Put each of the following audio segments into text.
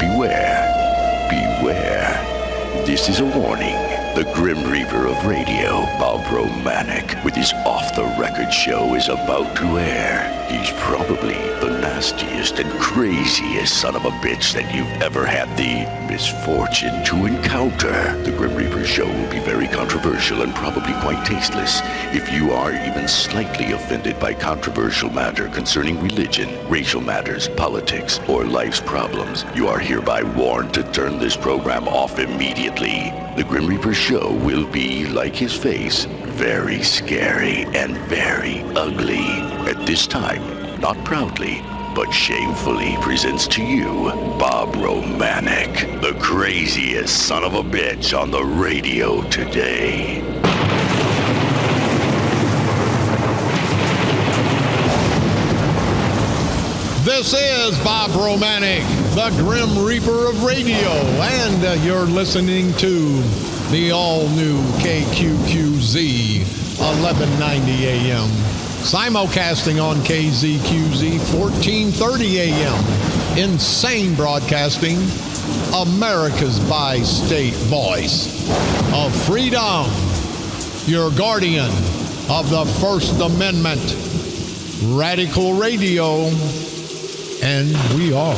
beware, beware. This is a warning. The Grim Reaper of radio, Bob Romanik, with his off-the-record show is about to air. He's probably the nastiest and craziest son of a bitch that you've ever had the misfortune to encounter. The Grim Reaper show will be very controversial and probably quite tasteless. If you are even slightly offended by controversial matter concerning religion, racial matters, politics, or life's problems, you are hereby warned to turn this program off immediately. The Grim Reaper show will be, like his face, very scary and very ugly. At this time, not proudly, but shamefully presents to you Bob Romanik, the craziest son of a bitch on the radio today. This is Bob Romanik, the Grim Reaper of radio, and you're listening to the all-new KQQZ 1190 AM, simulcasting on KZQZ 1430 AM, insane broadcasting, America's bi-state voice of freedom, your guardian of the First Amendment, Radical Radio. And we are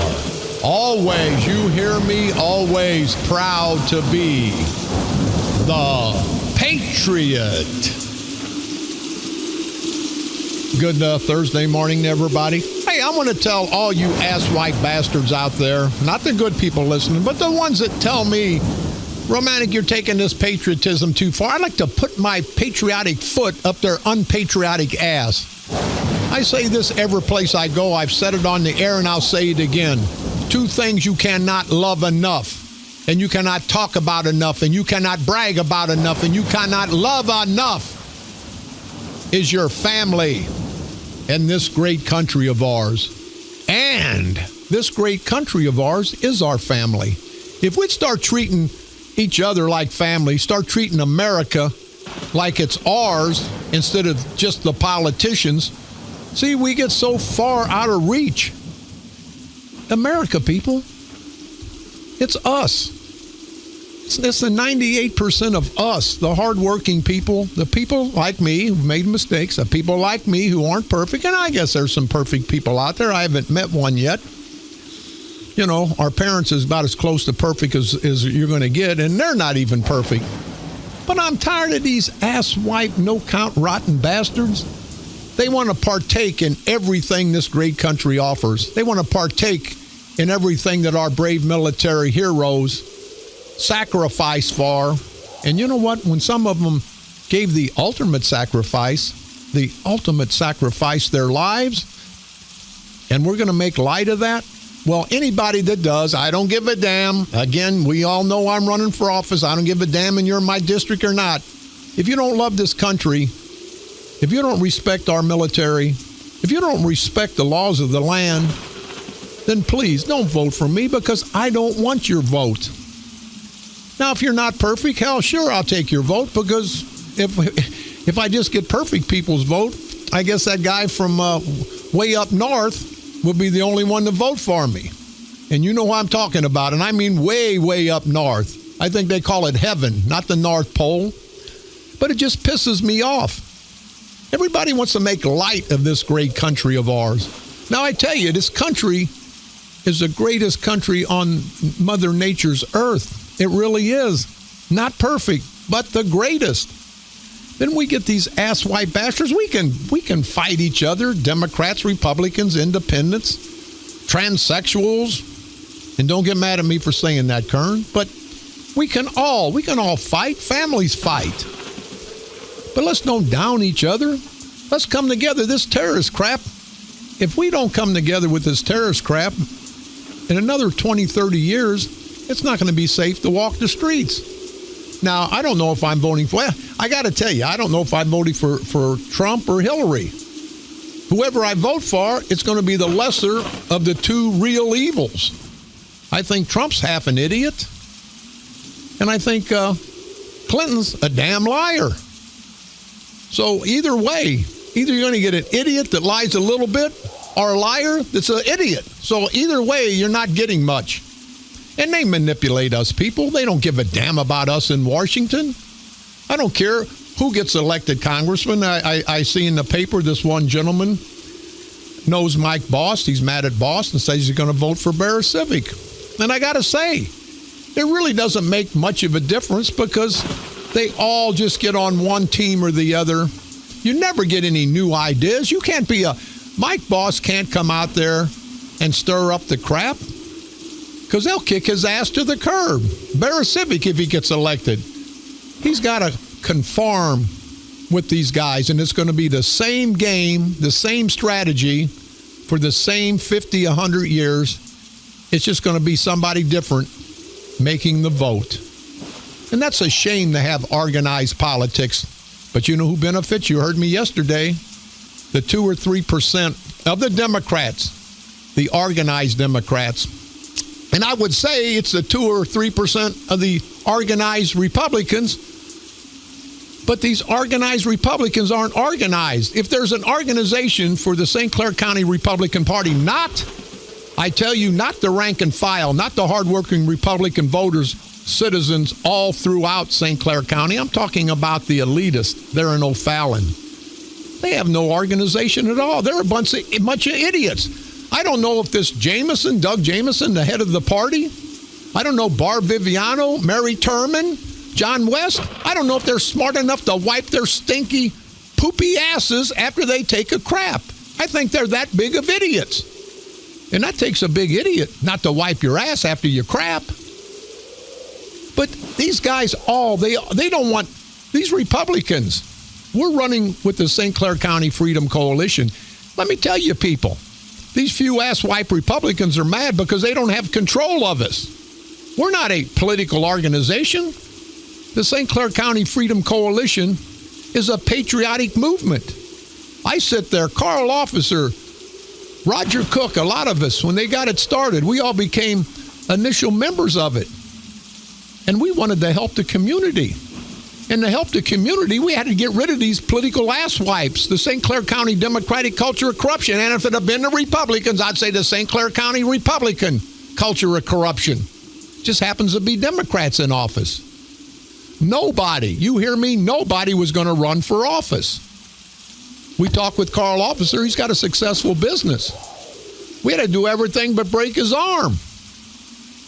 always, you hear me, always proud to be the Patriot. Good Thursday morning, everybody. Hey, I want to tell all you asswipe bastards out there, not the good people listening, but the ones that tell me, Romanik, you're taking this patriotism too far. I'd like to put my patriotic foot up their unpatriotic ass. I say this every place I go. I've said it on the air and I'll say it again. Two things you cannot love enough, and you cannot talk about enough, and you cannot brag about enough, and you cannot love enough is your family and this great country of ours. And this great country of ours is our family. If we'd start treating each other like family, start treating America like it's ours instead of just the politicians, see, we get so far out of reach. America, people, it's us. It's the 98% of us, the hardworking people, the people like me who've made mistakes, the people like me who aren't perfect, and I guess there's some perfect people out there. I haven't met one yet. You know, our parents is about as close to perfect as you're going to get, and they're not even perfect. But I'm tired of these ass-wipe, no-count, rotten bastards. They want to partake in everything this great country offers. They want to partake in everything that our brave military heroes sacrifice for. And you know what? When some of them gave the ultimate sacrifice, their lives, and we're going to make light of that, well, anybody that does, I don't give a damn. Again, we all know I'm running for office. I don't give a damn and you're in my district or not. If you don't love this country, if you don't respect our military, if you don't respect the laws of the land, then please don't vote for me because I don't want your vote. Now, if you're not perfect, hell, sure, I'll take your vote because if I just get perfect people's vote, I guess that guy from way up north would be the only one to vote for me. And you know who I'm talking about, and I mean way, way up north. I think they call it heaven, not the North Pole. But it just pisses me off. Everybody wants to make light of this great country of ours. Now, I tell you, this country is the greatest country on Mother Nature's earth. It really is. Not perfect, but the greatest. Then we get these asswipe bastards. We can fight each other, Democrats, Republicans, independents, transsexuals. And don't get mad at me for saying that, Kern. But we can all fight. Families fight. But let's don't down each other. Let's come together. This terrorist crap, if we don't come together with this terrorist crap, in another 20, 30 years, it's not going to be safe to walk the streets. Now, I don't know if I'm voting for, I got to tell you, I don't know if I'm voting for Trump or Hillary. Whoever I vote for, it's going to be the lesser of the two real evils. I think Trump's half an idiot, and I think Clinton's a damn liar. So either way, either you're going to get an idiot that lies a little bit or a liar that's an idiot. So either way, you're not getting much. And they manipulate us people. They don't give a damn about us in Washington. I don't care who gets elected congressman. I see in the paper this one gentleman knows Mike Bost. He's mad at Bost and says he's going to vote for Bear Civic. And I got to say, it really doesn't make much of a difference because they all just get on one team or the other. You never get any new ideas. You can't be Mike Bost can't come out there and stir up the crap because they'll kick his ass to the curb. Bear Civic, if he gets elected, he's got to conform with these guys, and it's going to be the same game, the same strategy for the same 50, 100 years. It's just going to be somebody different making the vote. And that's a shame to have organized politics. But you know who benefits? You heard me yesterday. The 2 or 3% of the Democrats, the organized Democrats. And I would say it's the 2 or 3% of the organized Republicans. But these organized Republicans aren't organized. If there's an organization for the St. Clair County Republican Party, not the rank and file, not the hardworking Republican voters, citizens all throughout St. Clair County. I'm talking about the elitists. They're in O'Fallon. They have no organization at all. They're a bunch of idiots. I don't know if this Doug Jamison, the head of the party, I don't know, Barb Viviano, Mary Turman, John West, I don't know if they're smart enough to wipe their stinky, poopy asses after they take a crap. I think they're that big of idiots. And that takes a big idiot not to wipe your ass after you crap. But these guys they don't want, these Republicans, we're running with the St. Clair County Freedom Coalition. Let me tell you, people, these few asswipe Republicans are mad because they don't have control of us. We're not a political organization. The St. Clair County Freedom Coalition is a patriotic movement. I sit there, Carl Officer, Roger Cook, a lot of us, when they got it started, we all became initial members of it. And we wanted to help the community. And to help the community, we had to get rid of these political asswipes, the St. Clair County Democratic culture of corruption. And if it had been the Republicans, I'd say the St. Clair County Republican culture of corruption. Just happens to be Democrats in office. Nobody, you hear me, nobody was going to run for office. We talked with Carl Officer. He's got a successful business. We had to do everything but break his arm.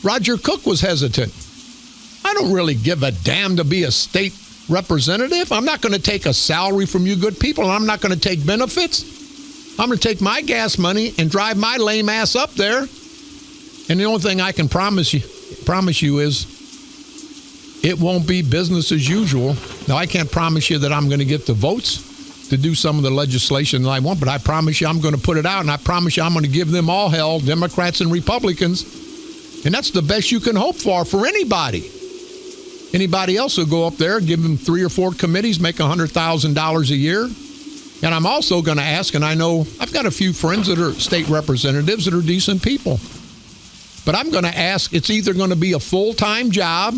Roger Cook was hesitant. I don't really give a damn to be a state representative. I'm not going to take a salary from you good people, and I'm not going to take benefits. I'm going to take my gas money and drive my lame ass up there. And the only thing I can promise you is it won't be business as usual. Now, I can't promise you that I'm going to get the votes to do some of the legislation that I want, but I promise you I'm going to put it out, and I promise you I'm going to give them all hell, Democrats and Republicans. And that's the best you can hope for anybody. Anybody else will go up there, give them 3 or 4 committees, make $100,000 a year. And I'm also going to ask, and I know I've got a few friends that are state representatives that are decent people. But I'm going to ask, it's either going to be a full-time job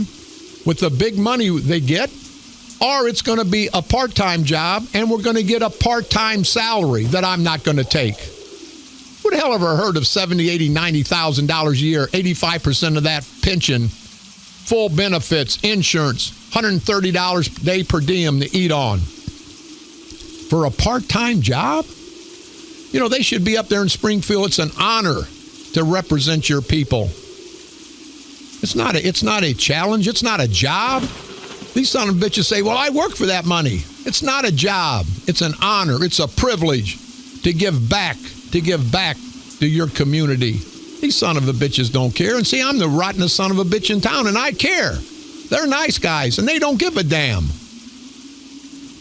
with the big money they get, or it's going to be a part-time job, and we're going to get a part-time salary that I'm not going to take. Who the hell ever heard of $70,000, $80,000, $90,000 a year, 85% of that pension, full benefits, insurance, $130 a day per diem to eat on? For a part-time job? You know, they should be up there in Springfield. It's an honor to represent your people. It's not a challenge. It's not a job. These son of bitches say, well, I work for that money. It's not a job. It's an honor. It's a privilege to give back to your community. These son of a bitches don't care. And see, I'm the rottenest son of a bitch in town, and I care. They're nice guys, and they don't give a damn.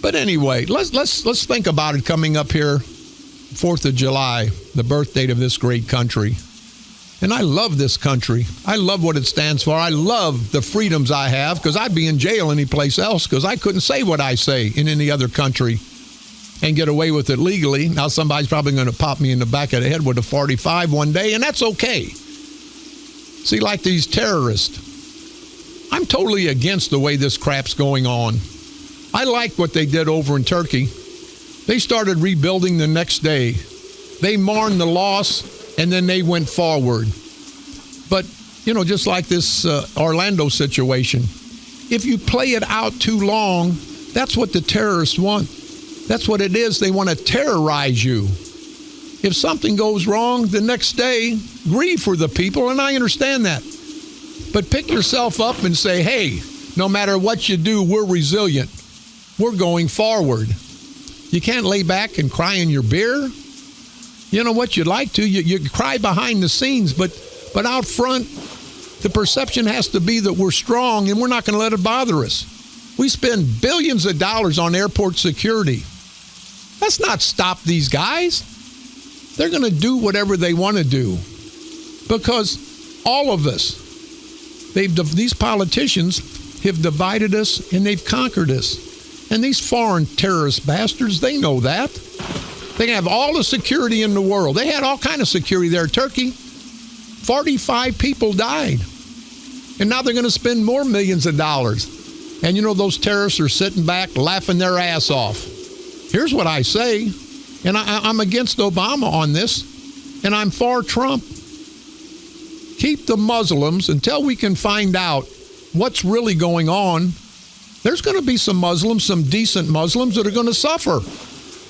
But anyway, let's think about it coming up here, 4th of July, the birth date of this great country. And I love this country. I love what it stands for. I love the freedoms I have, because I'd be in jail anyplace else because I couldn't say what I say in any other country and get away with it legally. Now somebody's probably going to pop me in the back of the head with a 45 one day, and that's okay. See, like these terrorists, I'm totally against the way this crap's going on. I like what they did over in Turkey. They started rebuilding the next day. They mourned the loss, and then they went forward. But just like this Orlando situation. If you play it out too long, that's what the terrorists want. That's what it is. They want to terrorize you. If something goes wrong, the next day, grieve for the people, and I understand that. But pick yourself up and say, hey, no matter what you do, we're resilient. We're going forward. You can't lay back and cry in your beer. You know what, you'd like to. You cry behind the scenes, but out front, the perception has to be that we're strong and we're not going to let it bother us. We spend billions of dollars on airport security. Let's not stop these guys. They're going to do whatever they want to do because all of us, these politicians have divided us and they've conquered us. And these foreign terrorist bastards, they know that. They have all the security in the world. They had all kind of security there. Turkey, 45 people died. And now they're going to spend more millions of dollars. And those terrorists are sitting back laughing their ass off. Here's what I say. And I'm against Obama on this, and I'm for Trump. Keep the Muslims until we can find out what's really going on. There's going to be some Muslims, some decent Muslims that are going to suffer.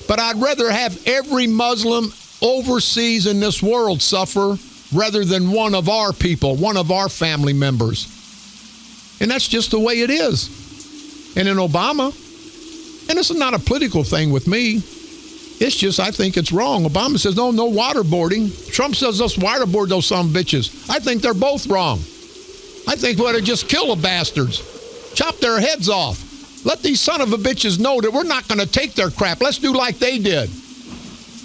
But I'd rather have every Muslim overseas in this world suffer rather than one of our people, one of our family members. And that's just the way it is. And in Obama, and this is not a political thing with me, it's just I think it's wrong. Obama says, no waterboarding. Trump says, let's waterboard those some bitches. I think they're both wrong. I think we ought to just kill the bastards. Chop their heads off. Let these son of a bitches know that we're not going to take their crap. Let's do like they did.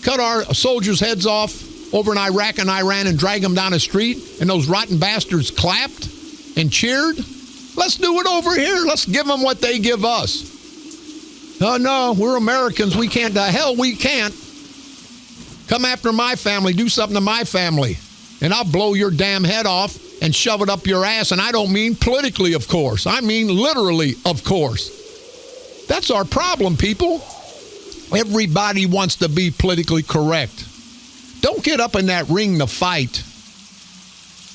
Cut our soldiers' heads off over in Iraq and Iran and drag them down the street, and those rotten bastards clapped and cheered. Let's do it over here. Let's give them what they give us. Oh, no, we're Americans. We can't. The hell we can't. Come after my family. Do something to my family. And I'll blow your damn head off and shove it up your ass. And I don't mean politically, of course. I mean literally, of course. That's our problem, people. Everybody wants to be politically correct. Don't get up in that ring to fight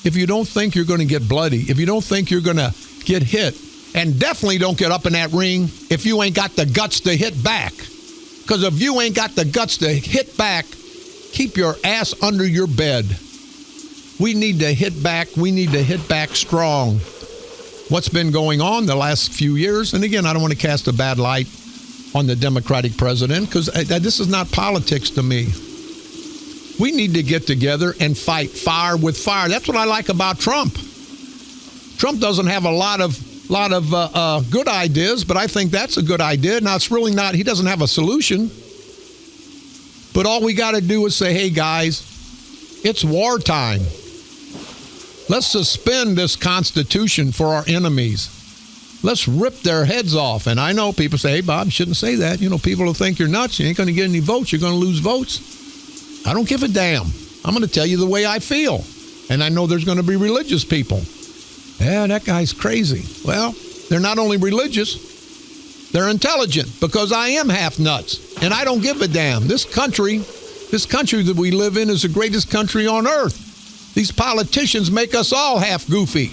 if you don't think you're going to get bloody, if you don't think you're going to get hit. And definitely don't get up in that ring if you ain't got the guts to hit back. Because if you ain't got the guts to hit back, keep your ass under your bed. We need to hit back. We need to hit back strong. What's been going on the last few years, and again, I don't want to cast a bad light on the Democratic president because this is not politics to me. We need to get together and fight fire with fire. That's what I like about Trump. Trump doesn't have a lot of good ideas, but I think that's a good idea. Now, it's really not, he doesn't have a solution. But all we got to do is say, hey, guys, it's wartime. Let's suspend this Constitution for our enemies. Let's rip their heads off. And I know people say, hey, Bob, you shouldn't say that. People will think you're nuts. You ain't going to get any votes. You're going to lose votes. I don't give a damn. I'm going to tell you the way I feel. And I know there's going to be religious people. Yeah, that guy's crazy. Well, they're not only religious, they're intelligent because I am half nuts and I don't give a damn. This country that we live in is the greatest country on earth. These politicians make us all half goofy.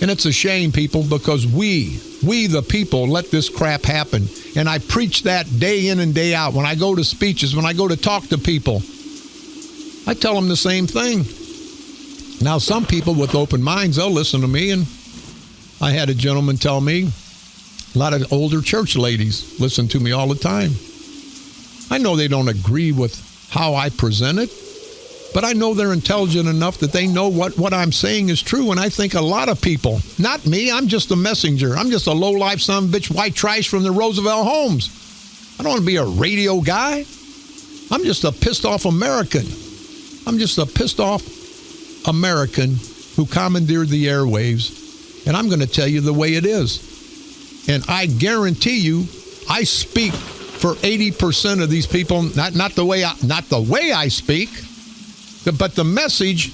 And it's a shame, people, because we the people let this crap happen. And I preach that day in and day out. When I go to speeches, when I go to talk to people, I tell them the same thing. Now, some people with open minds, they'll listen to me. And I had a gentleman tell me, a lot of older church ladies listen to me all the time. I know they don't agree with how I present it, but I know they're intelligent enough that they know what I'm saying is true. And I think a lot of people, not me, I'm just a messenger. I'm just a low-life son of a bitch, white trash from the Roosevelt homes. I don't want to be a radio guy. I'm just a pissed-off American. I'm just a pissed-off American who commandeered the airwaves, and I'm going to tell you the way it is. And I guarantee you, I speak for 80% of these people. Not the way I speak, but the message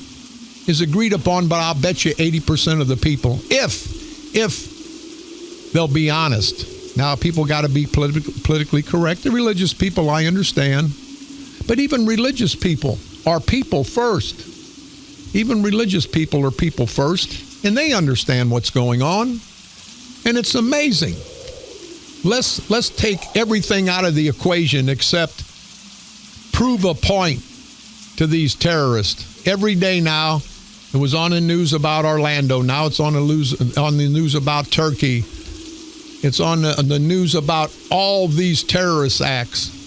is agreed upon. But I'll bet you 80% of the people, if they'll be honest. Now, people got to be politically correct. The religious people, I understand, but even religious people are people first. Even religious people are people first, and they understand what's going on. And it's amazing. Let's take everything out of the equation except prove a point to these terrorists. Every day now, it was on the news about Orlando. Now it's on the news about Turkey. It's on the news about all these terrorist acts.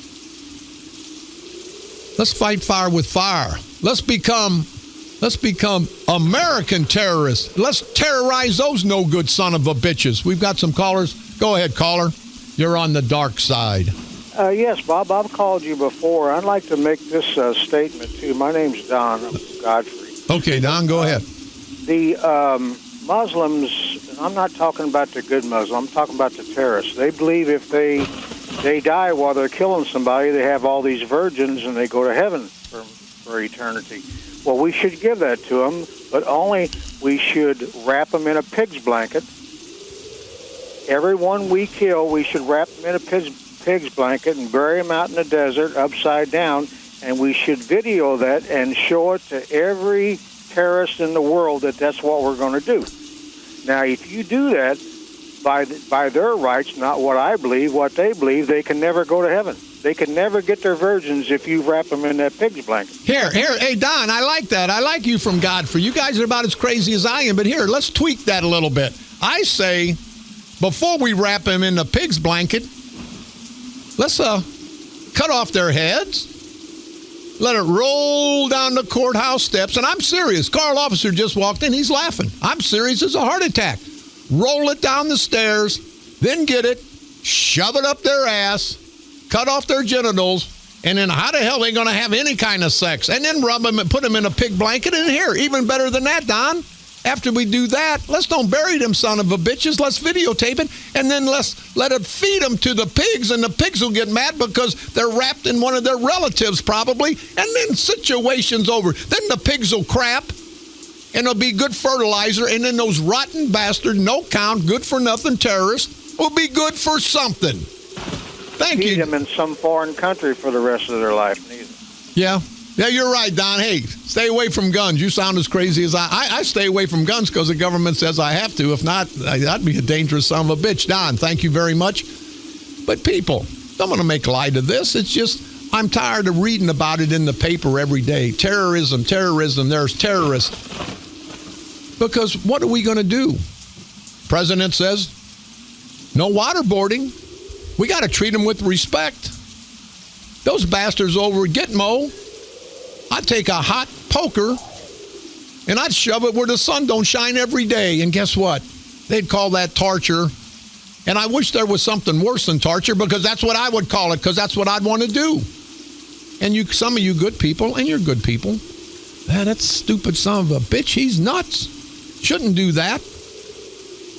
Let's fight fire with fire. Let's become American terrorists. Let's terrorize those no good son of a bitches. We've got some callers. Go ahead, caller. You're on the dark side. Yes, Bob, I've called you before. I'd like to make this statement, too. My name's Don. I'm from Godfrey. Okay, Don, go ahead. The Muslims, and I'm not talking about the good Muslim, I'm talking about the terrorists. They believe if they die while they're killing somebody, they have all these virgins and they go to heaven for eternity. Well, we should give that to them, but only we should wrap them in a pig's blanket. Everyone we kill, we should wrap them in a pig's blanket and bury them out in the desert upside down, and we should video that and show it to every terrorist in the world that that's what we're going to do. Now, if you do that by their rights, not what I believe, what they believe, they can never go to heaven. They can never get their virgins if you wrap them in that pig's blanket. Here, hey, Don, I like that. I like you from Godfrey. You guys are about as crazy as I am, but here, let's tweak that a little bit. I say, before we wrap them in the pig's blanket, let's cut off their heads, let it roll down the courthouse steps, and I'm serious. Carl Officer just walked in. He's laughing. I'm serious. It's a heart attack. Roll it down the stairs, then get it, shove it up their ass, cut off their genitals, and then how the hell are they going to have any kind of sex? And then rub them and put them in a pig blanket in here. Even better than that, Don. After we do that, let's don't bury them son of a bitches. Let's videotape it, and then let's let it feed them to the pigs, and the pigs will get mad because they're wrapped in one of their relatives probably, and then situation's over. Then the pigs will crap, and it'll be good fertilizer, and then those rotten bastard, no count, good-for-nothing terrorists will be good for something. Thank you. Feed them in some foreign country for the rest of their life. Yeah, you're right, Don. Hey, stay away from guns. You sound as crazy as I stay away from guns because the government says I have to. If not, I'd be a dangerous son of a bitch. Don, thank you very much. But people, I'm going to make light of this. It's just I'm tired of reading about it in the paper every day. Terrorism, there's terrorists. Because what are we going to do? President says, no waterboarding. We got to treat them with respect. Those bastards over at Gitmo, I'd take a hot poker and I'd shove it where the sun don't shine every day. And guess what? They'd call that torture. And I wish there was something worse than torture because that's what I would call it because that's what I'd want to do. And some of you good people, and you're good people, that stupid son of a bitch, he's nuts. Shouldn't do that.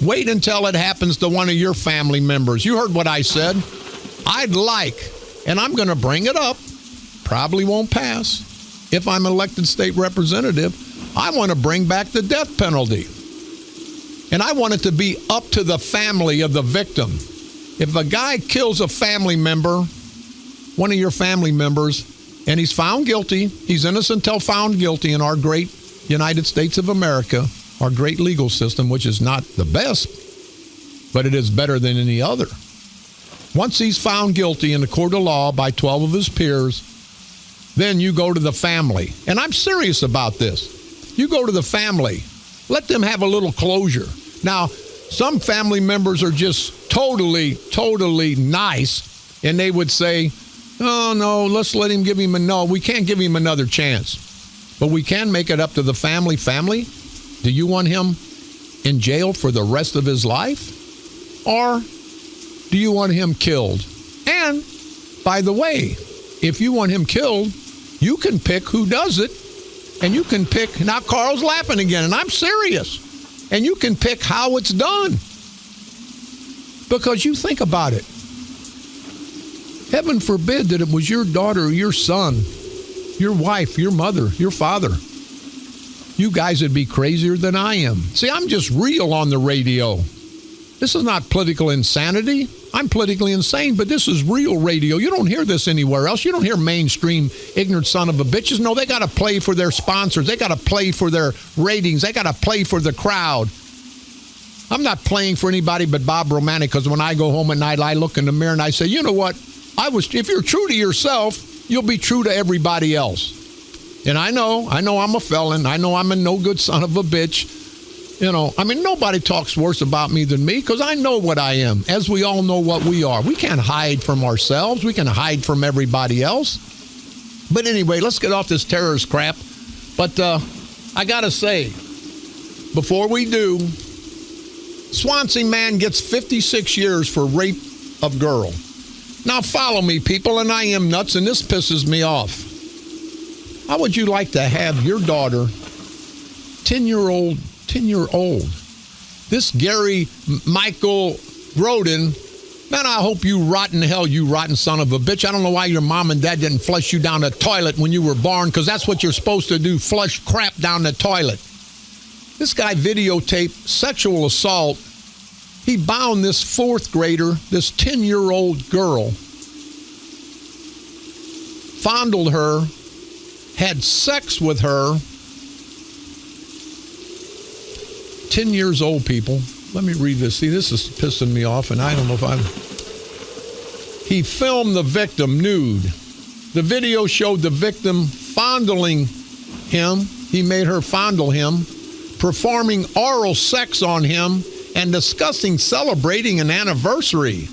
Wait until it happens to one of your family members. You heard what I said. I'd like, and I'm going to bring it up, probably won't pass. If I'm elected state representative, I want to bring back the death penalty. And I want it to be up to the family of the victim. If a guy kills a family member, one of your family members, and he's found guilty, he's innocent until found guilty in our great United States of America, our great legal system, which is not the best, but it is better than any other. Once he's found guilty in the court of law by 12 of his peers, then you go to the family. And I'm serious about this. You go to the family. Let them have a little closure. Now, some family members are just totally nice, and they would say, oh, no, let's let him no, we can't give him another chance. But we can make it up to the family. Family, do you want him in jail for the rest of his life? Or do you want him killed? And, by the way, if you want him killed, you can pick who does it. And you can pick, now Carl's laughing again, and I'm serious. And you can pick how it's done. Because you think about it. Heaven forbid that it was your daughter or your son, your wife, your mother, your father. You guys would be crazier than I am. See, I'm just real on the radio. This is not political insanity. I'm politically insane, but this is real radio. You don't hear this anywhere else. You don't hear mainstream ignorant son of a bitches. No, they got to play for their sponsors. They got to play for their ratings. They got to play for the crowd. I'm not playing for anybody but Bob Romanik, because when I go home at night, I look in the mirror and I say, you know what? If you're true to yourself, you'll be true to everybody else. And I know I'm a felon. I know I'm a no good son of a bitch. Nobody talks worse about me than me, because I know what I am, as we all know what we are. We can't hide from ourselves. We can hide from everybody else. But anyway, let's get off this terrorist crap. But I got to say, before we do, Swansea man gets 56 years for rape of girl. Now follow me, people, and I am nuts, and this pisses me off. How would you like to have your daughter, 10-year-old, this Gary Michael Groden, man, I hope you rot in hell, you rotten son of a bitch. I don't know why your mom and dad didn't flush you down the toilet when you were born, because that's what you're supposed to do, flush crap down the toilet. This guy videotaped sexual assault. He bound this fourth grader, this 10-year-old girl, fondled her, had sex with her. 10 years old, people. Let me read this. See, this is pissing me off, and I don't know if He filmed the victim nude. The video showed the victim fondling him. He made her fondle him, performing oral sex on him, and discussing celebrating an anniversary.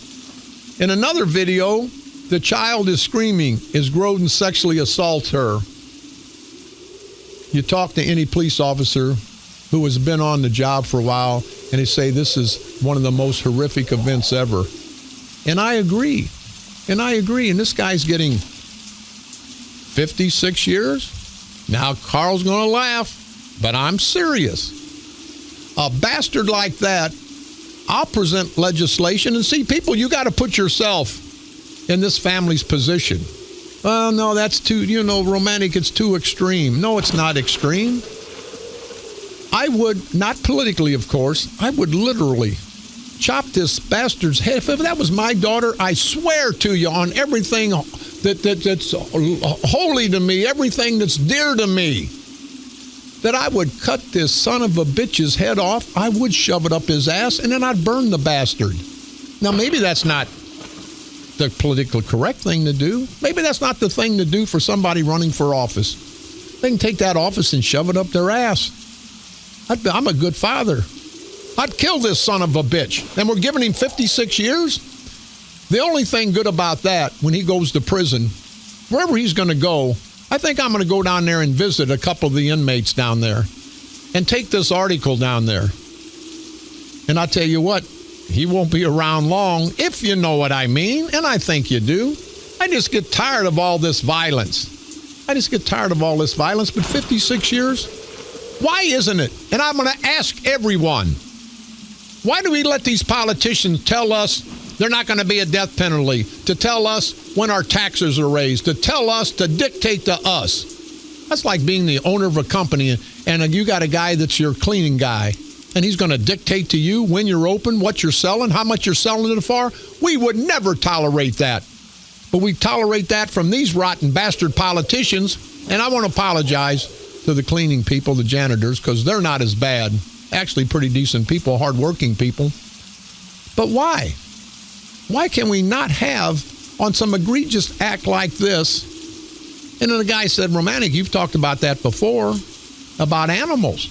In another video, the child is screaming as Groden sexually assaults her. You talk to any police officer who has been on the job for a while, and they say this is one of the most horrific events ever. And I agree. And this guy's getting 56 years. Now, Carl's going to laugh, but I'm serious. A bastard like that, I'll present legislation. And see, people, you got to put yourself in this family's position. Well, no, that's too, Romanik, it's too extreme. No, it's not extreme. I would, not politically, of course, I would literally chop this bastard's head. If that was my daughter, I swear to you on everything that's holy to me, everything that's dear to me, that I would cut this son of a bitch's head off. I would shove it up his ass, and then I'd burn the bastard. Now, maybe that's not the politically correct thing to do. Maybe that's not the thing to do for somebody running for office. They can take that office and shove it up their ass. I'm a good father. I'd kill this son of a bitch. And we're giving him 56 years? The only thing good about that, when he goes to prison, wherever he's going to go, I think I'm going to go down there and visit a couple of the inmates down there and take this article down there. And I tell you what, he won't be around long, if you know what I mean, and I think you do. I just get tired of all this violence. But 56 years? Why isn't it? And I'm going to ask everyone, why do we let these politicians tell us they're not going to be a death penalty, to tell us when our taxes are raised, to tell us, to dictate to us? That's like being the owner of a company and you got a guy that's your cleaning guy, and he's going to dictate to you when you're open, what you're selling, how much you're selling it for. We would never tolerate that. But we tolerate that from these rotten bastard politicians, and I want to apologize to the cleaning people, the janitors, because they're not as bad. Actually, pretty decent people, hardworking people. But why? Why can we not have on some egregious act like this? And then the guy said, Romanik, you've talked about that before, about animals.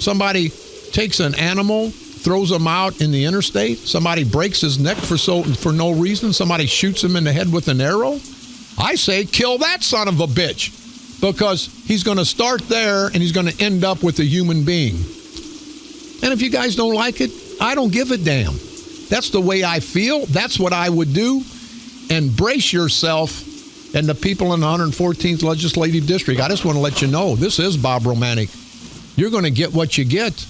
Somebody takes an animal, throws him out in the interstate. Somebody breaks his neck for no reason. Somebody shoots him in the head with an arrow. I say, kill that son of a bitch. Because he's going to start there and he's going to end up with a human being. And if you guys don't like it, I don't give a damn. That's the way I feel. That's what I would do. And brace yourself and the people in the 114th Legislative District. I just want to let you know, this is Bob Romanik. You're going to get what you get.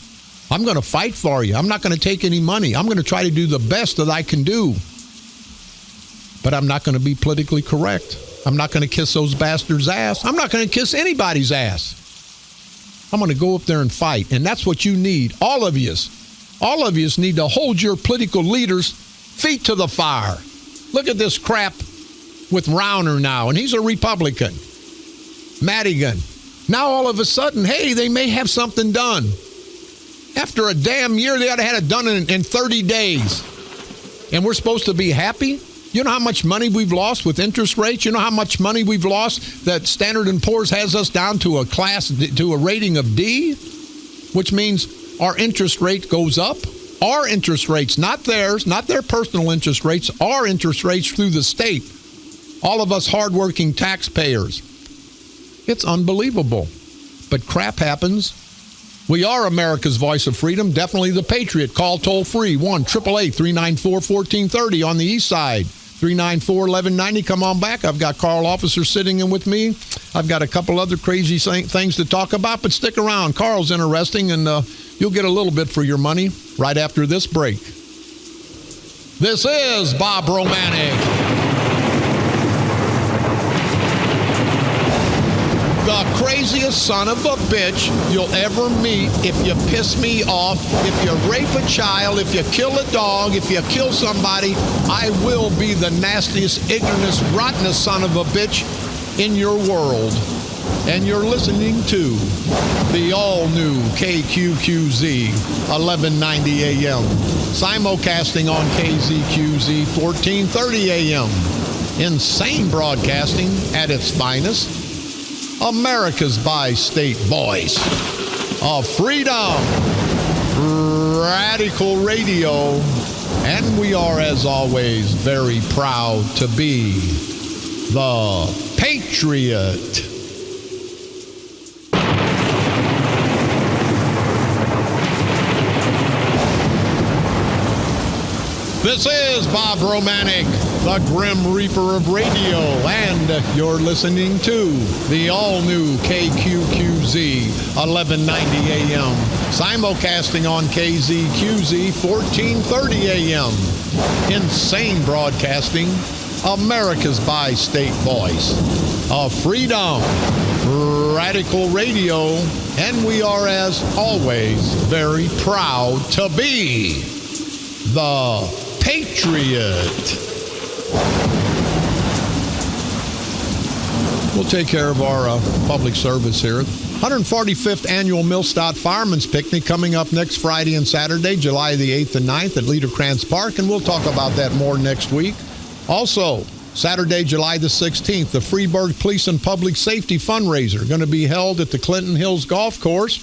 I'm going to fight for you. I'm not going to take any money. I'm going to try to do the best that I can do. But I'm not going to be politically correct. I'm not going to kiss those bastards' ass. I'm not going to kiss anybody's ass. I'm going to go up there and fight. And that's what you need. All of you need to hold your political leaders Feet to the fire. Look at this crap with Rauner now, and he's a Republican. Madigan. Now all of a sudden, hey, they may have something done. After a damn year, they ought to have it done in 30 days. And we're supposed to be happy? You know how much money we've lost with interest rates? You know how much money we've lost that Standard & Poor's has us down to a rating of D? Which means our interest rate goes up. Our interest rates, not theirs, not their personal interest rates, our interest rates through the state. All of us hardworking taxpayers. It's unbelievable. But crap happens. We are America's voice of freedom, definitely the Patriot. Call toll-free, 1-888-394-1430 on the east side, 394-1190. Come on back. I've got Carl Officer sitting in with me. I've got a couple other crazy things to talk about, but stick around. Carl's interesting, and you'll get a little bit for your money right after this break. This is Bob Romanik. The craziest son of a bitch you'll ever meet if you piss me off, if you rape a child, if you kill a dog, if you kill somebody, I will be the nastiest, ignorantest, rottenest son of a bitch in your world. And you're listening to the all-new KQQZ 1190 AM, simulcasting on KZQZ 1430 AM. Insane broadcasting at its finest. America's bi-state voice of freedom, radical radio, and we are, as always, very proud to be the Patriot. This is Bob Romanik, the Grim Reaper of radio, and you're listening to the all-new KQQZ 1190 AM, simulcasting on KZQZ 1430 AM. Insane broadcasting, America's bi-state voice of freedom, radical radio, and we are, as always, very proud to be the Patriot. We'll take care of our public service here. 145th Annual Millstadt Fireman's Picnic coming up next Friday and Saturday, July the 8th and 9th at Liederkranz Park, and we'll talk about that more next week. Also, Saturday, July the 16th, the Freeburg Police and Public Safety Fundraiser going to be held at the Clinton Hills Golf Course.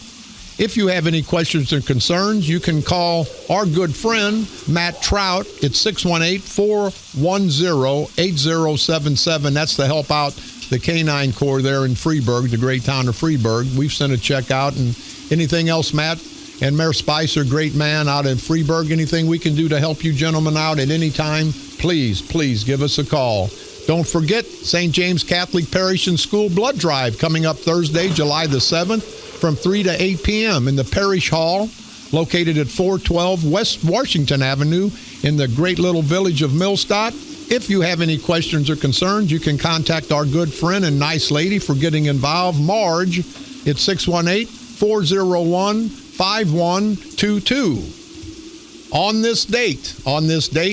If you have any questions or concerns, you can call our good friend, Matt Trout, at 618-410-8077. That's to help out the Canine Corps there in Freeburg, the great town of Freeburg. We've sent a check out. And anything else, Matt? And Mayor Spicer, great man out in Freeburg. Anything we can do to help you gentlemen out at any time, please give us a call. Don't forget, St. James Catholic Parish and School Blood Drive coming up Thursday, July the 7th. From 3 to 8 p.m. in the Parish Hall, located at 412 West Washington Avenue in the great little village of Millstadt. If you have any questions or concerns, you can contact our good friend and nice lady for getting involved, Marge, at 618-401-5122. On this date,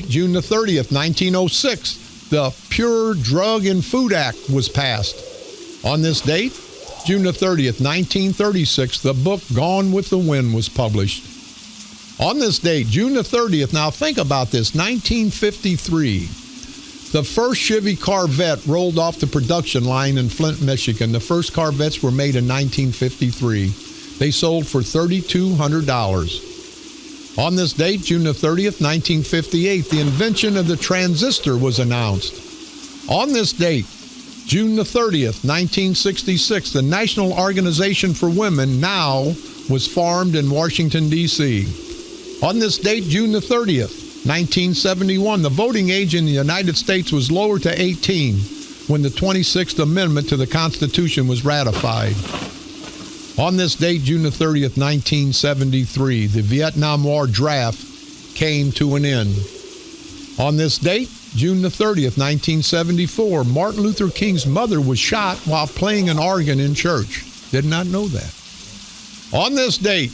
June the 30th, 1906, the Pure Drug and Food Act was passed. On this date, June the 30th, 1936, the book Gone with the Wind was published. On this date, June the 30th, now think about this, 1953, the first Chevy Corvette rolled off the production line in Flint, Michigan. The first Corvettes were made in 1953. They sold for $3,200. On this date, June the 30th, 1958, the invention of the transistor was announced. On this date, June the 30th, 1966, the National Organization for Women, NOW, was formed in Washington, D.C. On this date, June the 30th, 1971, the voting age in the United States was lowered to 18 when the 26th Amendment to the Constitution was ratified. On this date, June the 30th, 1973, the Vietnam War draft came to an end. On this date, June the 30th, 1974, Martin Luther King's mother was shot while playing an organ in church. Did not know that. On this date,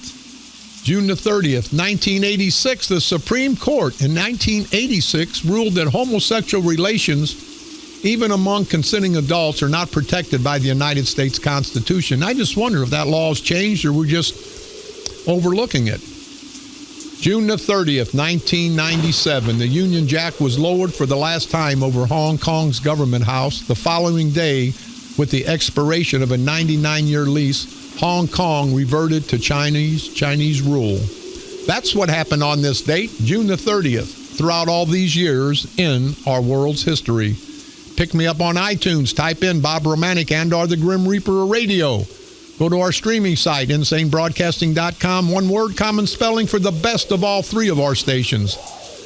June the 30th, 1986, the Supreme Court in 1986 ruled that homosexual relations, even among consenting adults, are not protected by the United States Constitution. I just wonder if that law has changed or we're just overlooking it. June the 30th, 1997, the Union Jack was lowered for the last time over Hong Kong's government house. The following day, with the expiration of a 99-year lease, Hong Kong reverted to Chinese rule. That's what happened on this date, June the 30th, throughout all these years in our world's history. Pick me up on iTunes, type in Bob Romanik and or the Grim Reaper Radio. Go to our streaming site, insanebroadcasting.com. One word, common spelling for the best of all three of our stations.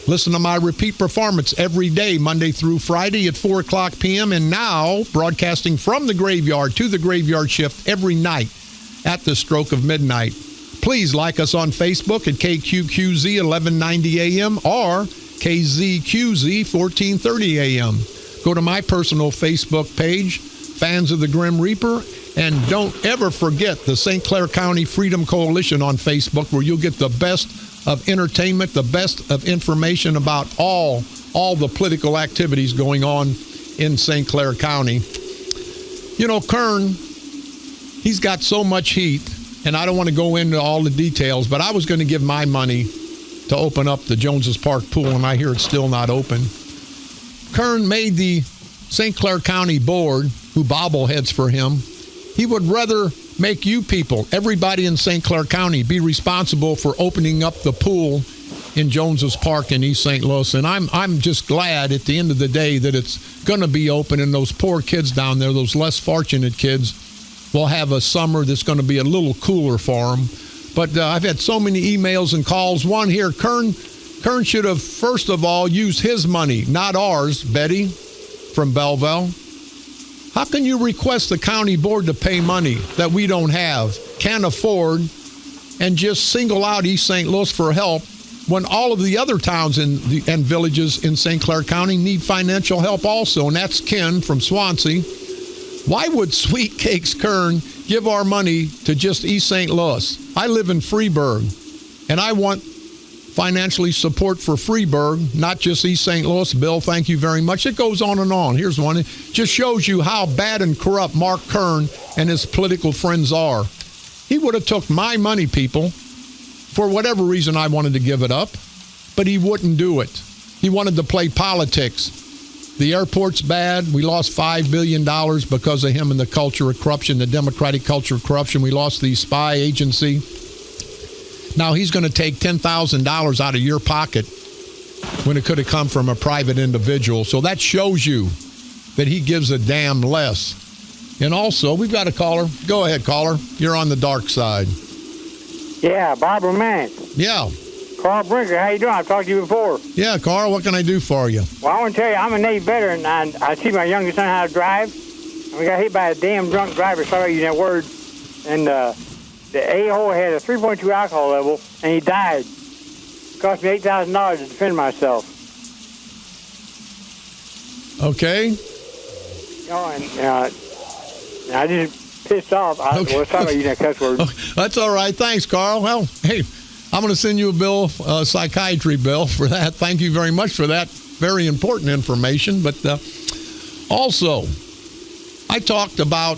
Listen to my repeat performance every day, Monday through Friday at 4 o'clock p.m. And now, broadcasting from the graveyard to the graveyard shift every night at the stroke of midnight. Please like us on Facebook at KQQZ 1190 AM or KZQZ 1430 AM. Go to my personal Facebook page, Fans of the Grim Reaper, and don't ever forget the St. Clair County Freedom Coalition on Facebook, where you'll get the best of entertainment, the best of information about all the political activities going on in St. Clair County. You know, Kern, he's got so much heat, and I don't want to go into all the details, but I was going to give my money to open up the Joneses Park pool, and I hear it's still not open. Kern made the St. Clair County board, who bobbleheads for him, he would rather make you people, everybody in St. Clair County, be responsible for opening up the pool in Joneses Park in East St. Louis. And I'm just glad at the end of the day that it's going to be open, and those poor kids down there, those less fortunate kids, will have a summer that's going to be a little cooler for them. But I've had so many emails and calls. One here, Kern should have, first of all, used his money, not ours, Betty from Belleville. How can you request the county board to pay money that we don't have, can't afford, and just single out East St. Louis for help when all of the other towns and villages in St. Clair County need financial help also? And that's Ken from Swansea. Why would Sweet Cakes Kern give our money to just East St. Louis? I live in Freeburg, and I want financially support for Freeburg, not just East St. Louis. Bill, thank you very much. It goes on and on. Here's one. It just shows you how bad and corrupt Mark Kern and his political friends are. He would have took my money, people, for whatever reason I wanted to give it up, but he wouldn't do it. He wanted to play politics. The airport's bad. We lost $5 billion because of him and the culture of corruption, the democratic culture of corruption. We lost the spy agency. Now he's going to take $10,000 out of your pocket when it could have come from a private individual. So that shows you that he gives a damn less. And also, we've got a caller. Go ahead, caller. You're on the dark side. Yeah, Bob Romanik. Yeah. Carl Brinker, how you doing? I've talked to you before. Yeah, Carl, what can I do for you? Well, I want to tell you, I'm a Navy veteran, and I see my youngest son how to drive. And we got hit by a damn drunk driver, sorry using that word. And the a-hole had a 3.2 alcohol level, and he died. It cost me $8,000 to defend myself. Okay. You know, and I just pissed off. Okay. Well, sorry about using that cuss word. That's all right. Thanks, Carl. Well, hey, I'm going to send you a bill, a psychiatry bill for that. Thank you very much for that very important information. But also, I talked about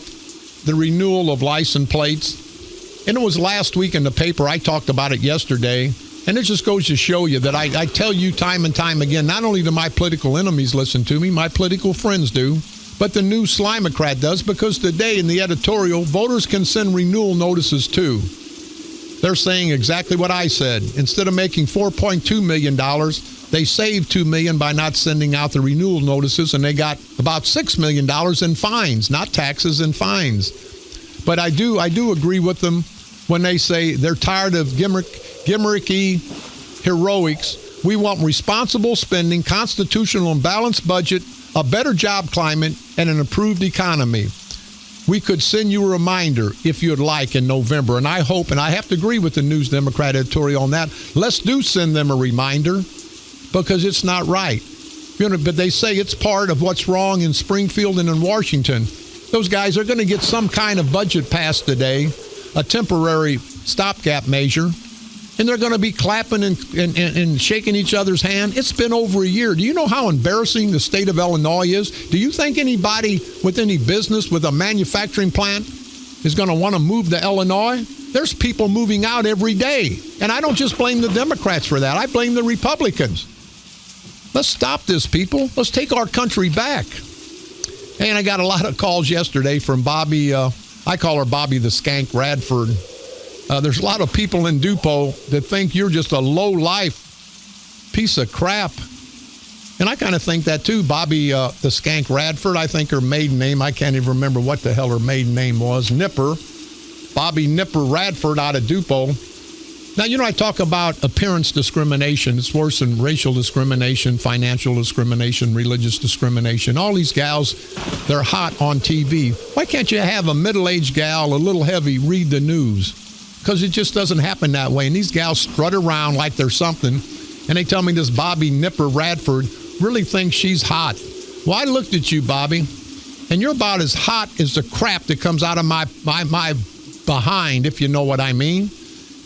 the renewal of license plates. And it was last week in the paper. I talked about it yesterday. And it just goes to show you that I tell you time and time again, not only do my political enemies listen to me, my political friends do, but the new Slimocrat does, because today in the editorial, voters can send renewal notices too. They're saying exactly what I said. Instead of making $4.2 million, they saved $2 million by not sending out the renewal notices, and they got about $6 million in fines, not taxes, and fines. But I do agree with them when they say they're tired of gimmicky heroics. We want responsible spending, constitutional and balanced budget, a better job climate, and an improved economy. We could send you a reminder if you'd like in November. And I hope, and I have to agree with the News Democrat editorial on that, let's send them a reminder, because it's not right. You know, but they say it's part of what's wrong in Springfield and in Washington. Those guys are going to get some kind of budget passed today, a temporary stopgap measure. and they're going to be clapping and shaking each other's hand. It's been over a year. Do you know how embarrassing the state of Illinois is? Do you think anybody with any business with a manufacturing plant is going to want to move to Illinois? There's people moving out every day. And I don't just blame the Democrats for that. I blame the Republicans. Let's stop this, people. Let's take our country back. And I got a lot of calls yesterday from Bobby. I call her Bobby the Skank Radford. There's a lot of people in Dupo that think you're just a low-life piece of crap. And I kind of think that, too. Bobby the Skank Radford, I think her maiden name, I can't even remember what the hell her maiden name was. Nipper. Bobby Nipper Radford out of Dupo. Now, you know, I talk about appearance discrimination. It's worse than racial discrimination, financial discrimination, religious discrimination. All these gals, they're hot on TV. Why can't you have a middle-aged gal, a little heavy, read the news? Because it just doesn't happen that way. And these gals strut around like they're something. And they tell me this Bobby Nipper Radford really thinks she's hot. Well, I looked at you, Bobby, and you're about as hot as the crap that comes out of my behind, if you know what I mean.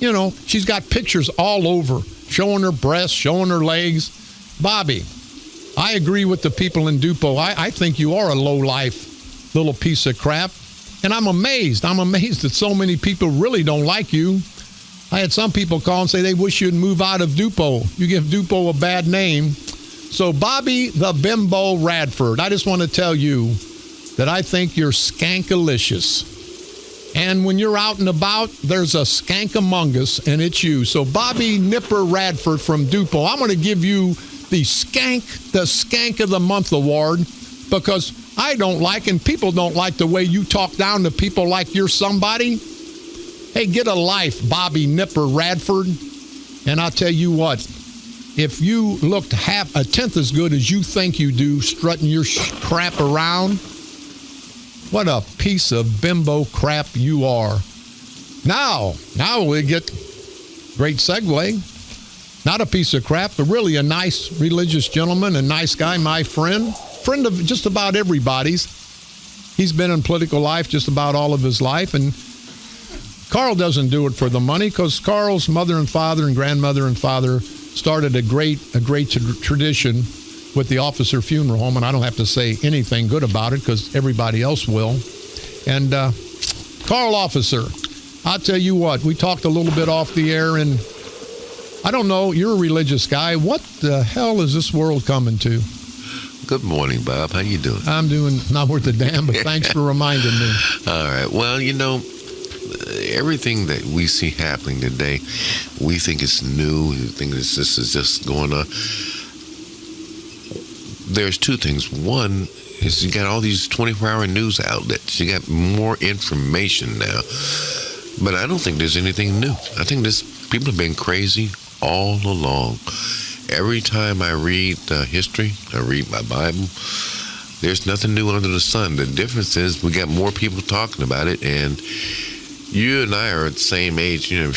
You know, she's got pictures all over, showing her breasts, showing her legs. Bobby, I agree with the people in Dupo. I think you are a low-life little piece of crap. And I'm amazed. I'm amazed that so many people really don't like you. I had some people call and say they wish you'd move out of Dupo. You give Dupo a bad name. So Bobby the Bimbo Radford, I just want to tell you that I think you're skankalicious. And when you're out and about, there's a skank among us, and it's you. So Bobby Nipper Radford from Dupo, I'm going to give you the Skank of the Month award, because I don't like, and people don't like the way you talk down to people like you're somebody. Hey, get a life, Bobby Nipper Radford. And I'll tell you what, if you looked half a tenth as good as you think you do, strutting your crap around, what a piece of bimbo crap you are. Now we get great segue. Not a piece of crap, but really a nice religious gentleman, a nice guy, my friend of just about everybody's. He's been in political life just about all of his life, and Carl doesn't do it for the money, because Carl's mother and father and grandmother and father started a great tradition with the officer funeral home, and I don't have to say anything good about it because everybody else will. And Carl Officer, I'll tell you what, we talked a little bit off the air, and I don't know, you're a religious guy. What the hell is this world coming to? Good morning, Bob. How you doing? I'm doing not worth a damn, but thanks for reminding me. All right. Well, you know, everything that we see happening today, we think it's new. We think this is just going on. There's two things. One is you got all these 24-hour news outlets. You got more information now. But I don't think there's anything new. I think people have been crazy all along. Every time I read history, I read my Bible, there's nothing new under the sun. The difference is we got more people talking about it, and you and I are at the same age. You know,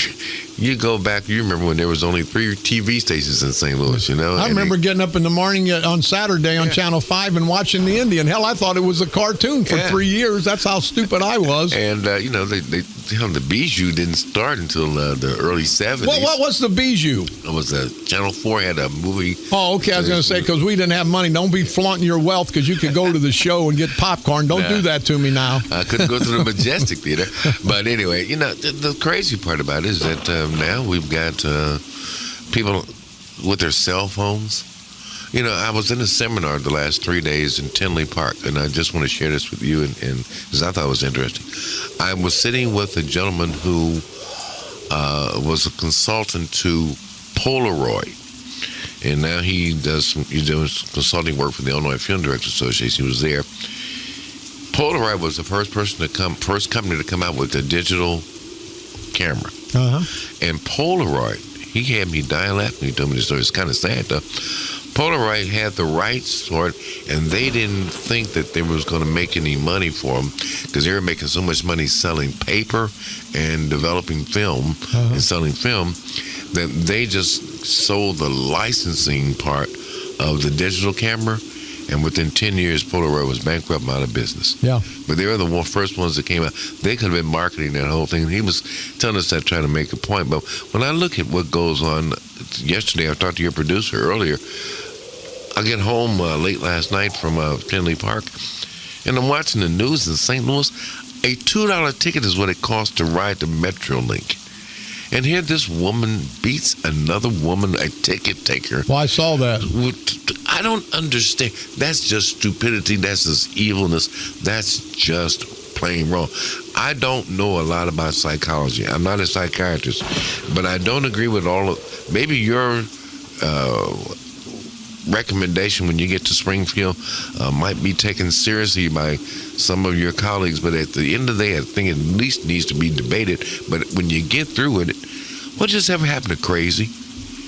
you go back, you remember when there was only 3 TV stations in St. Louis, you know? I remember getting up in the morning on Saturday on Channel 5 and watching the Indian. Hell, I thought it was a cartoon for 3 years. That's how stupid I was. And, you know, the Bijou didn't start until the early 70s. What was the Bijou? It was Channel 4 had a movie. Oh, okay. I was going to say, because we didn't have money. Don't be flaunting your wealth because you could go to the show and get popcorn. Don't do that to me now. I couldn't go to the Majestic Theater. But anyway, you know, the crazy part about it is that now we've got people with their cell phones. You know, I was in a seminar the last 3 days in Tinley Park, and I just want to share this with you, and because I thought it was interesting. I was sitting with a gentleman who was a consultant to Polaroid, and now he's doing consulting work for the Illinois Film Directors Association. He was there. Polaroid was the first company to come out with a digital camera. And Polaroid, he had me dying laughing. He told me the story. It's kind of sad, though. Polaroid had the rights for it, and they didn't think that they was going to make any money for them because they were making so much money selling paper and developing film and selling film that they just sold the licensing part of the digital camera, And within 10 years, Polaroid was bankrupt and out of business. Yeah. But they were the first ones that came out. They could have been marketing that whole thing. He was telling us that, trying to make a point. But when I look at what goes on, yesterday I talked to your producer earlier. I get home late last night from Tinley Park, and I'm watching the news in St. Louis. A $2 ticket is what it costs to ride the Metrolink. And here this woman beats another woman, a ticket taker. Well, I saw that. I don't understand. That's just stupidity. That's just evilness. That's just plain wrong. I don't know a lot about psychology. I'm not a psychiatrist. But I don't agree with all of... Maybe your recommendation when you get to Springfield might be taken seriously by some of your colleagues, but at the end of the day, I think it at least needs to be debated. But when you get through with it, what just ever happened to crazy?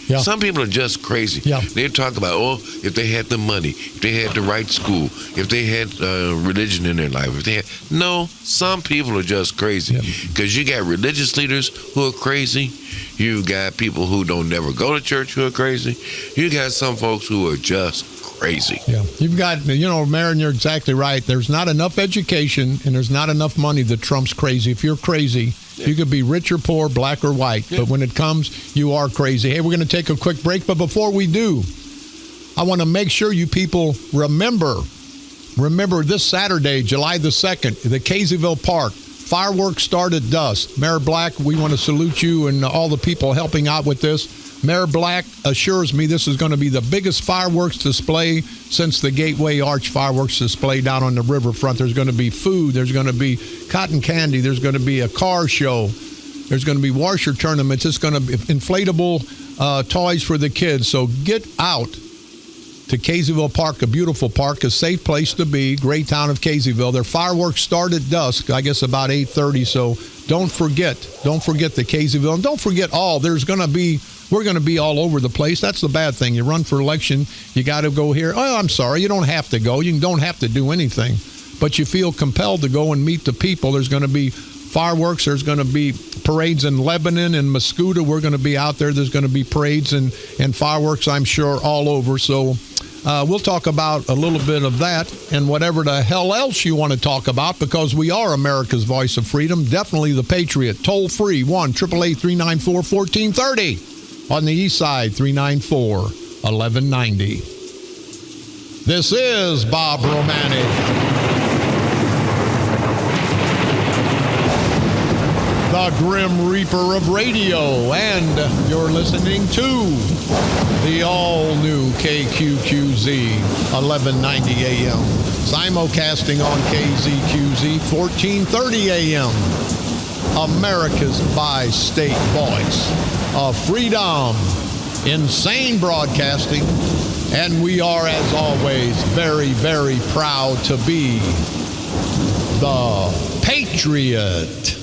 Yeah. Some people are just crazy. Yeah. They talk about, if they had the money, if they had the right school, if they had religion in their life. No, some people are just crazy. Because you got religious leaders who are crazy. You got people who don't never go to church who are crazy. You got some folks who are just crazy. Yeah. You've got, Marin, you're exactly right. There's not enough education and there's not enough money that trumps crazy. If you're crazy, you could be rich or poor, black or white. But when it comes, you are crazy. Hey, we're going to take a quick break. But before we do, I want to make sure you people remember this Saturday, July the 2nd, the Caseyville Park. Fireworks start at dusk. Mayor Black, we want to salute you and all the people helping out with this. Mayor Black assures me this is going to be the biggest fireworks display since the Gateway Arch fireworks display down on the riverfront. There's going to be food. There's going to be cotton candy. There's going to be a car show. There's going to be washer tournaments. It's going to be inflatable toys for the kids. So get out to Caseyville Park, a beautiful park, a safe place to be. Great town of Caseyville. Their fireworks start at dusk, I guess about 8:30. So don't forget the Caseyville. And don't forget we're going to be all over the place. That's the bad thing. You run for election, you got to go here. Oh, I'm sorry, you don't have to go. You don't have to do anything. But you feel compelled to go and meet the people. There's going to be fireworks. There's going to be parades in Lebanon and Mascoutah. We're going to be out there. There's going to be parades and fireworks, I'm sure, all over. So we'll talk about a little bit of that and whatever the hell else you want to talk about, because we are America's voice of freedom. Definitely the Patriot. Toll free, 1-888-394-1430. On the east side, 394-1190. This is Bob Romanik. The Grim Reaper of radio, and you're listening to the all-new KQQZ, 1190 AM, simulcasting on KZQZ, 1430 AM, America's bi-state voice of freedom, insane broadcasting, and we are, as always, very, very proud to be the Patriot.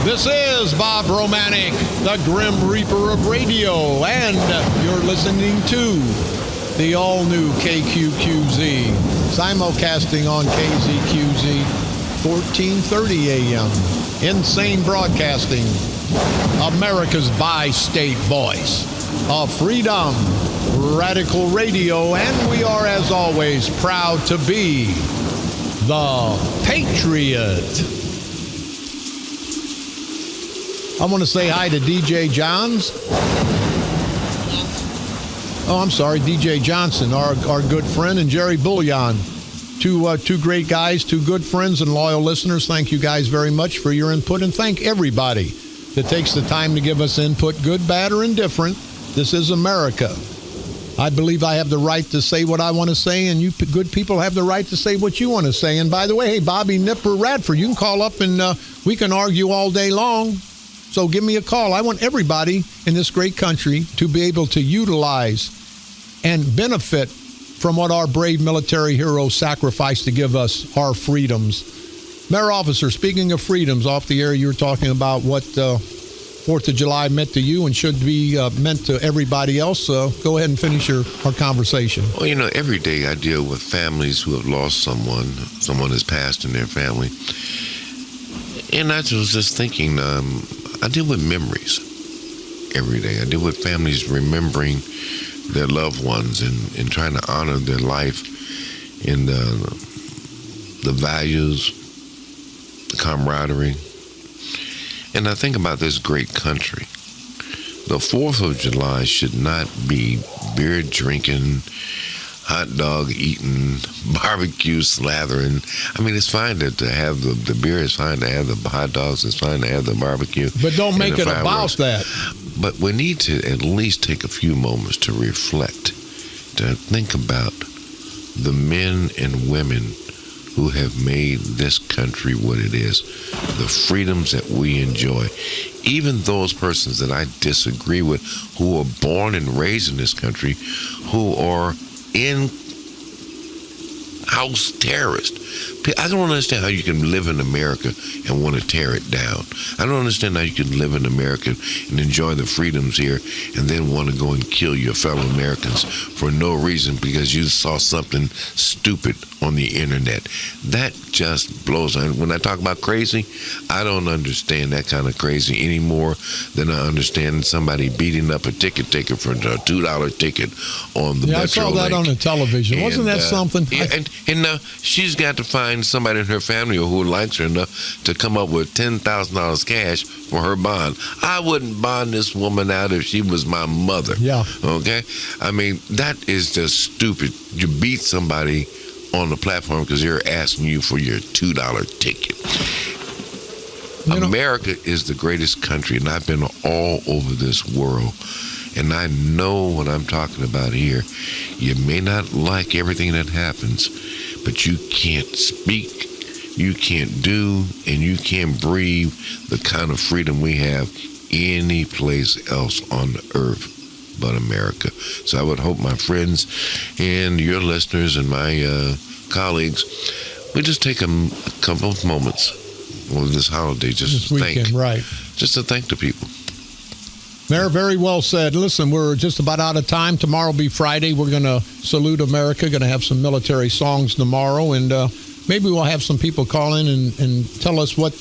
This is Bob Romanik, the Grim Reaper of radio, and you're listening to the all-new KQQZ, simulcasting on KZQZ, 1430 AM, insane broadcasting, America's bi-state voice of freedom, radical radio, and we are, as always, proud to be the Patriot. I want to say hi to DJ Johns. Oh, I'm sorry, DJ Johnson, our good friend, and Jerry Bullion. Two great guys, two good friends and loyal listeners. Thank you guys very much for your input, and thank everybody that takes the time to give us input, good, bad, or indifferent. This is America. I believe I have the right to say what I want to say, and you good people have the right to say what you want to say. And by the way, hey, Bobby Nipper Radford, you can call up and we can argue all day long. So give me a call. I want everybody in this great country to be able to utilize and benefit from what our brave military heroes sacrificed to give us our freedoms. Mayor Officer, speaking of freedoms, off the air, you were talking about what 4th of July meant to you and should be meant to everybody else. Go ahead and finish our conversation. Well, every day I deal with families who have lost someone has passed in their family. And I was just thinking, I deal with memories. every day. I deal with families remembering their loved ones and trying to honor their life in the values, the camaraderie. And I think about this great country. The 4th of July should not be beer drinking, hot dog eating, barbecue slathering. I mean, it's fine to have the beer, it's fine to have the hot dogs, it's fine to have the barbecue. But don't make it about that. But we need to at least take a few moments to reflect, to think about the men and women who have made this country what it is, the freedoms that we enjoy. Even those persons that I disagree with, who are born and raised in this country, who are in-house terrorists. I don't understand how you can live in America and want to tear it down. I don't understand how you can live in America and enjoy the freedoms here and then want to go and kill your fellow Americans for no reason because you saw something stupid on the internet. That just blows. When I talk about crazy, I don't understand that kind of crazy any more than I understand somebody beating up a ticket taker for a $2 ticket on the Metro I saw that Link. on the television. Wasn't that something? Yeah, and now she's got to find somebody in her family who likes her enough to come up with $10,000 cash for her bond. I wouldn't bond this woman out if she was my mother. Yeah. Okay? I mean, that is just stupid. You beat somebody on the platform because they're asking you for your $2 ticket. America is the greatest country, and I've been all over this world, and I know what I'm talking about here. You may not like everything that happens, but you can't speak, you can't do, and you can't breathe the kind of freedom we have any place else on the earth but America. So I would hope my friends and your listeners and my colleagues would just take a couple of moments over this holiday just to thank, just to thank the people. Mayor, very well said. Listen, we're just about out of time. Tomorrow will be Friday. We're going to salute America, going to have some military songs tomorrow, and maybe we'll have some people call in and tell us what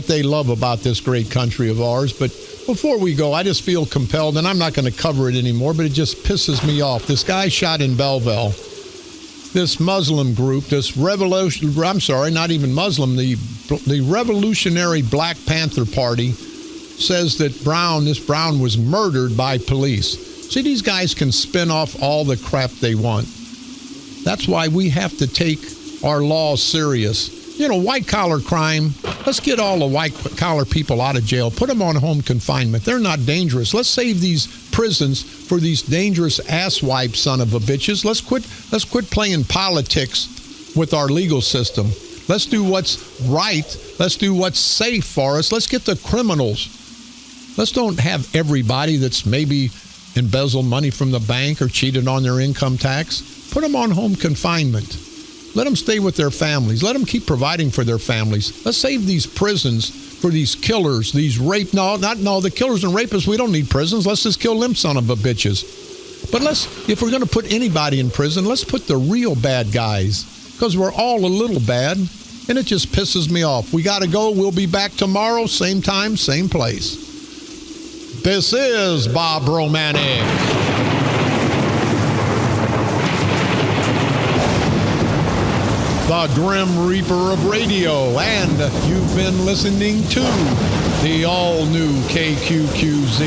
they love about this great country of ours. But before we go, I just feel compelled, and I'm not going to cover it anymore, but it just pisses me off. This guy shot in Belleville. This Muslim group, this not even Muslim, the Revolutionary Black Panther Party says that this Brown was murdered by police. See, these guys can spin off all the crap they want. That's why we have to take our laws serious. White-collar crime, let's get all the white-collar people out of jail. Put them on home confinement. They're not dangerous. Let's save these prisons for these dangerous asswipe son of a bitches. Let's quit playing politics with our legal system. Let's do what's right. Let's do what's safe for us. Let's get the criminals. Let's don't have everybody that's maybe embezzled money from the bank or cheated on their income tax. Put them on home confinement. Let them stay with their families. Let them keep providing for their families. Let's save these prisons for these killers, these the killers and rapists. We don't need prisons. Let's just kill them son of a bitches. But if we're going to put anybody in prison, let's put the real bad guys, because we're all a little bad, and it just pisses me off. We got to go. We'll be back tomorrow, same time, same place. This is Bob Romanik. The Grim Reaper of radio, and you've been listening to the all-new KQQZ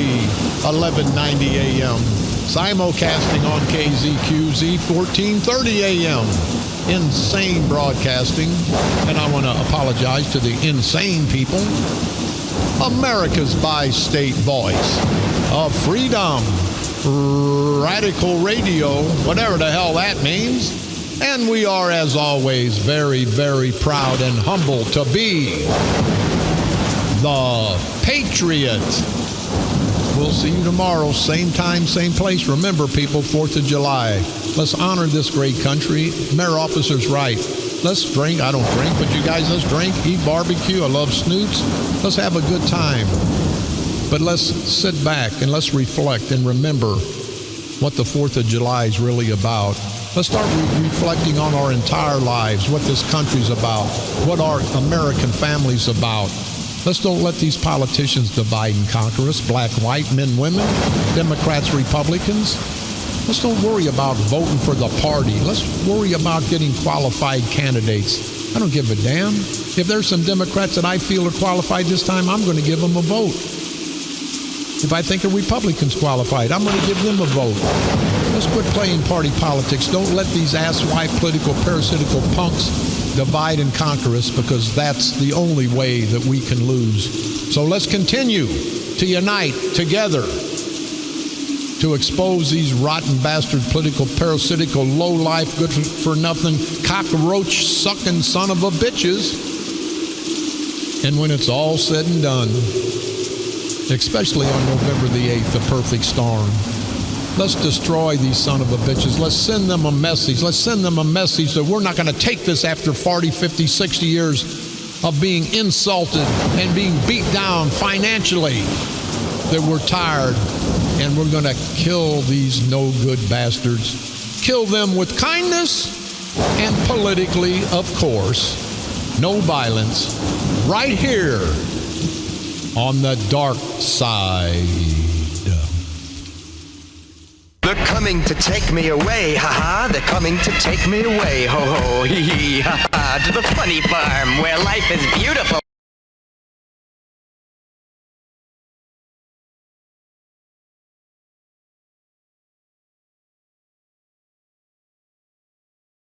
1190 AM, simulcasting on KZQZ 1430 AM. Insane broadcasting, and I want to apologize to the insane people. America's bi-state voice of freedom, radical radio, whatever the hell that means. And we are, as always, very, very proud and humble to be the Patriot. We'll see you tomorrow, same time, same place. Remember, people, 4th of July. Let's honor this great country. Mayor Officer's right. Let's drink. I don't drink, but you guys, let's drink, eat barbecue. I love snoots. Let's have a good time. But let's sit back and let's reflect and remember what the 4th of July is really about. Let's start reflecting on our entire lives, what this country's about, what our American family's about. Let's don't let these politicians divide and conquer us, black, white, men, women, Democrats, Republicans. Let's don't worry about voting for the party. Let's worry about getting qualified candidates. I don't give a damn. If there's some Democrats that I feel are qualified this time, I'm going to give them a vote. If I think a Republican's qualified, I'm going to give them a vote. Let's quit playing party politics. Don't let these asswipe political parasitical punks divide and conquer us, because that's the only way that we can lose. So let's continue to unite together to expose these rotten bastard political parasitical low-life good for nothing cockroach sucking son of a bitches. And when it's all said and done, especially on November the 8th, the perfect storm, let's destroy these son of a bitches. Let's send them a message. Let's send them a message that we're not going to take this after 40, 50, 60 years of being insulted and being beat down financially, that we're tired and we're going to kill these no-good bastards. Kill them with kindness and politically, of course. No violence. Right here on the dark side. They're coming to take me away, ha-ha. They're coming to take me away, ho-ho, hee-hee, ha-ha. To the funny farm where life is beautiful.